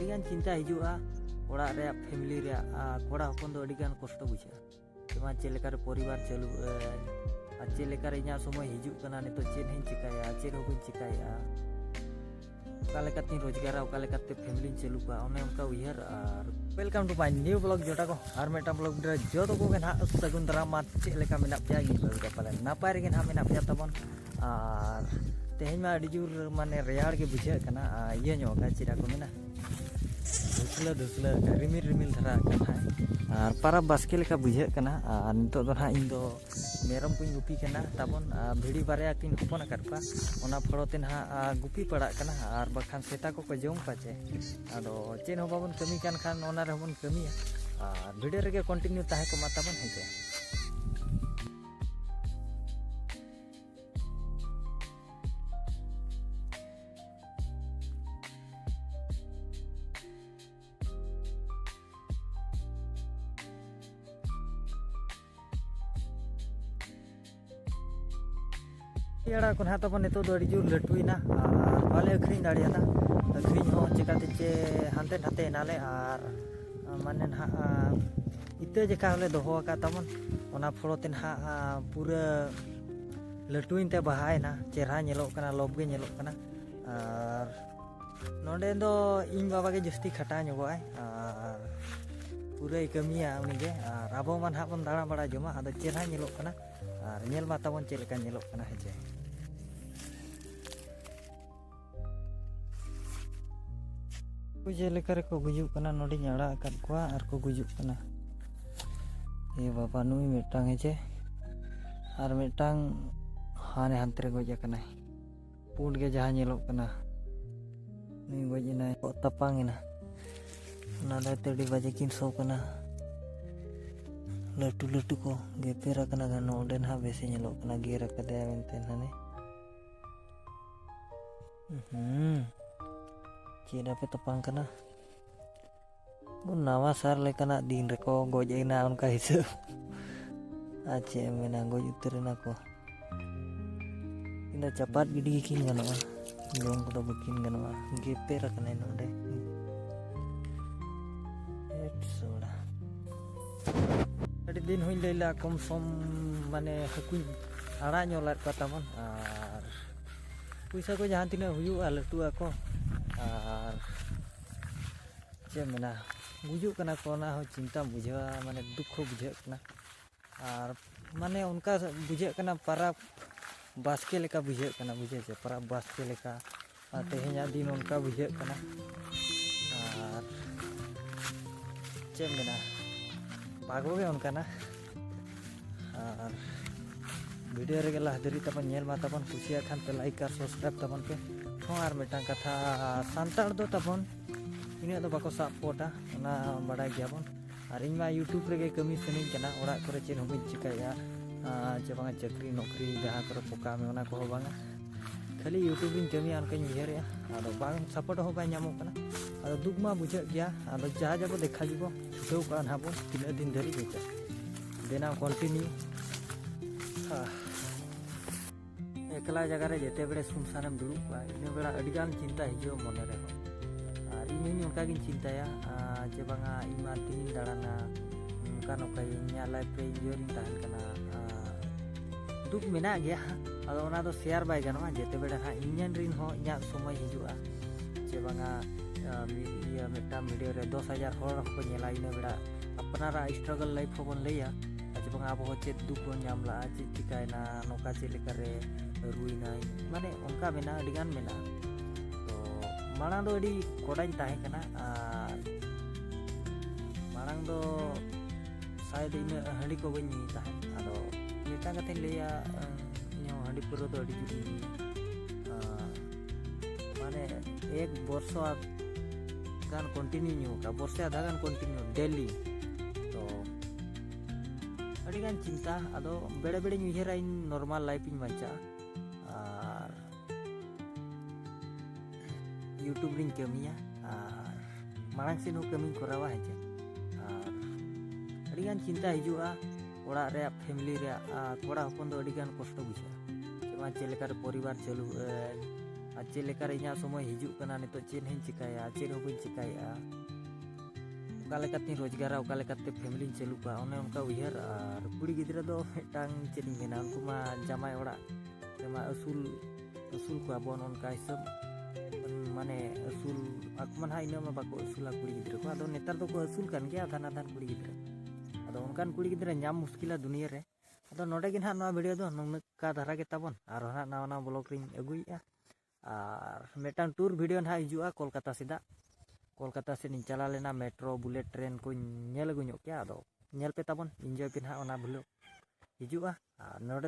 अड़ीगान चिंता हिजुआ ओड़ा रे फैमिली रे कोड़ा हपन दो अड़ीगान कष्ट बुझा जेमा चेलेकार परिवार चालू चेलेकार इना समय हिजुग कना नितो चेन हिं चिकाया चेन होबन चिकाया कालेकाती रोजगार कालेकाते फैमिली चालू का ओने उनका उयहर और welcome to my new blog जोटा को और मेटा ब्लॉग रे जो तो को ना सगुन दाराम चेलेका मेना पिया गे पाले नापाय रे ना मेना पिया तबन और तेहन मा अड़ी जोर माने रेयाड़ के बुझे कना ये ᱧᱚᱜ चिरा को मेना धुसला धुसला रिमिल रिमिल धरा कना और पारा बास्के लेका बुझे कना नितो दो ना इन दो मेरम को गुपी कना तबन भिड़ी बारे किन हपन आकाद को ओना फड़ोते ना गुपी पड़ा कना और बखान सेता को जम पाचे आदो चेन हो बाबन कमी कान खान ओना रे बन कमिया और भिडियो रे कंटिन्यू ताहे को माताबन हेजे एड़ा को ना तब नितो दो जोर लटुना बाले अखरी दाड़ा अखरी चिकाते चे हानते नाते नाले और माने ना इते जेका हले दोहो का तबन ओना फड़ोते ना पूरा लटुइन ते बहायना चेहरा नेलो कना लोब गे नेलो कना और नोंडे दो इन बाबा के जस्ती खटा ᱧᱚᱜᱚᱜᱼᱟᱭ और पूरा कमिया उनीगे और आबो मान हा बन दाड़ा बड़ा जमा आदो चेहरा नेलो कना और नेल मा तबन चे लेका नेलो कना हेजे जेलेका रे को गुजुक कना नोडी अड़ा आकाद कोआ और को गुजुक कना ए बाबा नुई मिटांग हेजे और मिटांग हाने हानते रे गज कना पुंड गे जहां नेलो कना नुई गजना को तपांगना ना तड़ी बजे किन सो कना लटू लटू को गेपेरा कना गन ओडे ना बेसे नेलो कना गेरा कदे मेनते नाने चेदा पे तपang कना वो नवा सार लेकना दिन रेको गोजेना उनका हिसाब आचे मेना गोज उतरना को इन चपात गिडी किन गनवा जों को बकिन गनवा गेपे रखने नोडे एट सोडा अड़ी दिन हुई लेला कम सम माने हकु आड़ा ᱧᱚᱞᱟᱫ को तमन और पैसा को जहां तिना हुयुआ लटुआ को और चे मेना गुजुक कना को ना हो चिंता बुझा माने दुख बुझे कना और माने उनका बुझे कना पारा बास्के लेका बुझे कना बुझे जे पारा बास्के लेका तेहेኛ दिन उनका बुझे कना और चे मेना पागो गे उनका ना और वीडियो रे गला हदरी तबन नेल मा तबन कुसिया खान पे लाइक और सब्सक्राइब तबन पे और मिटांग कथा सानताड़ दो तबन इना दो बाको सपोर्टा ना बड़ा गयाबन और इन मा यूट्यूब रे कमी सनी कना ओड़ा करे चेन हो चिकाया जे बांगा चाकरी नौकरी जहां करे पोका में ओना को बांगा खाली यूट्यूब इन कमी अनकन बिहारिया आदो बांग सपोर्ट हो बाय ᱧᱟᱢᱚᱜ कना आदो दुख मा बुझे गया आदो जहां जब देखा जीवो छुटो का हाबो तीन दिन धरी बेचा देना कंटिन्यू एकला जगह रे जेते बेड़े सुनसानम दुड़ुब बा इन बेड़ा अडिगान चिंता हिजो मने रे और इन उनका गिन चिंताया जे बांगा इमा तीन दाड़ाना उनका नोका इन्या लाइफ रे इंजॉयिंग ताहन कना दुख मेना गया आदो ओना दो शेयर बाय गनवा जेते बेड़ा हा इंजन रिन हो इन्या समय हिजुआ जे बांगा ये मेटा वीडियो रे 10000 होर को नेला इन बेड़ा अपनारा स्ट्रगल लाइफ हो बन लेया जे बांगा अब हो चेत दुख बन नामला चे चिकायना नोका चे लेका रे रुईना माने उनका मेना अडिगान मेना तो मांग दो अड़ी कोडाइन ताहे कना मांग दो शायद इन हंडी को बनी ताहे आदो मेटा कते लेया नो हंडी पुरो दो अड़ी जुदी माने एक वर्ष गान कंटिन्यू न्यू का वर्ष आधा गान कंटिन्यू डेली तो अडिगान चिंता आदो बेड़े बेड़े उयहरा इन नॉर्मल लाइफ इन बांचा यूट्यूब रिन कमिया और मांग से नो कमी करावा हेजे और अडिगान चिंता हिजुआ ओड़ा रे फैमिली रे कोड़ा हपन दो अडिगान कष्ट बुझा जेमा चेलेकार परिवार चालू ᱟᱨ ᱪᱮᱫ ᱞᱮᱠᱟᱨᱮ ᱤᱧᱟᱹᱜ ᱥᱚᱢᱚᱭ ᱦᱤᱡᱩᱜ ᱠᱟᱱᱟ ᱱᱤᱛᱚᱜ ᱪᱮᱫ ᱦᱚᱸᱧ ᱪᱤᱠᱟᱹᱭᱟ ᱪᱮᱫ ᱦᱚᱸ ᱵᱟᱹᱧ ᱪᱤᱠᱟᱹᱭᱮᱫᱼᱟ, ᱚᱠᱟ ᱞᱮᱠᱟᱛᱮᱧ ᱨᱳᱡᱽᱜᱟᱨᱟ ᱚᱠᱟ ᱞᱮᱠᱟᱛᱮ ᱯᱷᱮᱢᱮᱞᱤᱧ ᱪᱟᱹᱞᱩ ᱠᱚᱣᱟ ᱚᱱᱮ ᱚᱱᱠᱟ ᱩᱭᱦᱟᱹᱨ᱾ ᱟᱨ ᱠᱩᱲᱤ ᱜᱤᱫᱽᱨᱟᱹ ᱫᱚ ᱢᱤᱫᱴᱟᱝ ᱪᱮᱫ ᱤᱧ ᱢᱮᱱᱟ ᱩᱱᱠᱩ ᱢᱟ ᱡᱟᱢᱟᱭ ᱚᱲᱟᱜ ᱨᱮᱢᱟ ᱟᱹᱥᱩᱞ ᱠᱚᱣᱟᱵᱚᱱ ᱚᱱᱠᱟ ᱦᱤᱥᱟᱹᱵ ᱢᱟᱱᱮ ᱟᱹᱥᱩᱞ ᱟᱠᱚ ᱢᱟ ᱱᱟᱦᱟᱜ ᱤᱱᱟᱹᱜ ᱢᱟ ᱵᱟᱠᱚ ᱟᱹᱥᱩᱞᱟ ᱠᱩᱲᱤ ᱜᱤᱫᱽᱨᱟᱹ ᱠᱚ, ᱟᱫᱚ ᱱᱮᱛᱟᱨ ᱫᱚᱠᱚ ᱟᱹᱥᱩᱞ ᱠᱟᱱ ᱜᱮᱭᱟ ᱟᱫᱷᱟᱱ ᱠᱩᱲᱤ ᱜᱤᱫᱽᱨᱟᱹ, ᱟᱫᱚ ᱚᱱᱠᱟᱱ ᱠᱩᱲᱤ ᱜᱤᱫᱽᱨᱟᱹ ᱧᱟᱢ ᱢᱩᱥᱠᱤᱞᱟ ᱫᱩᱱᱤᱭᱟᱹ ᱨᱮ᱾ ᱟᱫᱚ ᱱᱚᱰᱮ ᱜᱮ ᱱᱟᱦᱟᱜ ᱱᱚᱣᱟ ᱵᱷᱤᱰᱤᱭᱳ ᱫᱚ ᱱᱚᱝᱠᱟ ᱫᱷᱟᱨᱟ ᱜᱮ ᱛᱟᱵᱚᱱ, ᱟᱨᱦᱚᱸ ᱱᱟᱦᱟᱜ ᱱᱟᱣᱟ ᱵᱞᱚᱜ ᱨᱤᱧ ᱟᱹᱜᱩᱭᱮᱫᱼᱟ᱾ ᱟᱨ ᱢᱤᱫᱴᱟᱝ ᱴᱩᱨ ᱵᱷᱤᱰᱤᱭᱳ ᱱᱟᱦᱟᱜ ᱦᱤᱡᱩᱜᱼᱟ ᱠᱳᱞᱠᱟᱛᱟ ᱥᱮᱫᱟᱜ, ᱠᱳᱞᱠᱟᱛᱟ ᱥᱮᱫ ᱤᱧ ᱪᱟᱞᱟᱣ ᱞᱮᱱᱟ ᱢᱮᱴᱨᱳ ᱵᱩᱞᱮᱴ ᱴᱨᱮᱱ ᱠᱚᱧ ᱧᱮᱞ ᱟᱹᱜᱩ ᱧᱚᱜ ᱠᱮᱭᱟ, ᱟᱫᱚ ᱧᱮᱞ ᱯᱮ ᱛᱟᱵᱚᱱ ᱤᱱᱡᱚᱭ ᱯᱮ ᱱᱟᱦᱟᱜ ᱚᱱᱟ ᱵᱷᱞᱚᱜ ᱦᱤᱡᱩᱜᱼᱟ᱾ ᱟᱨ ᱱᱚᱰᱮ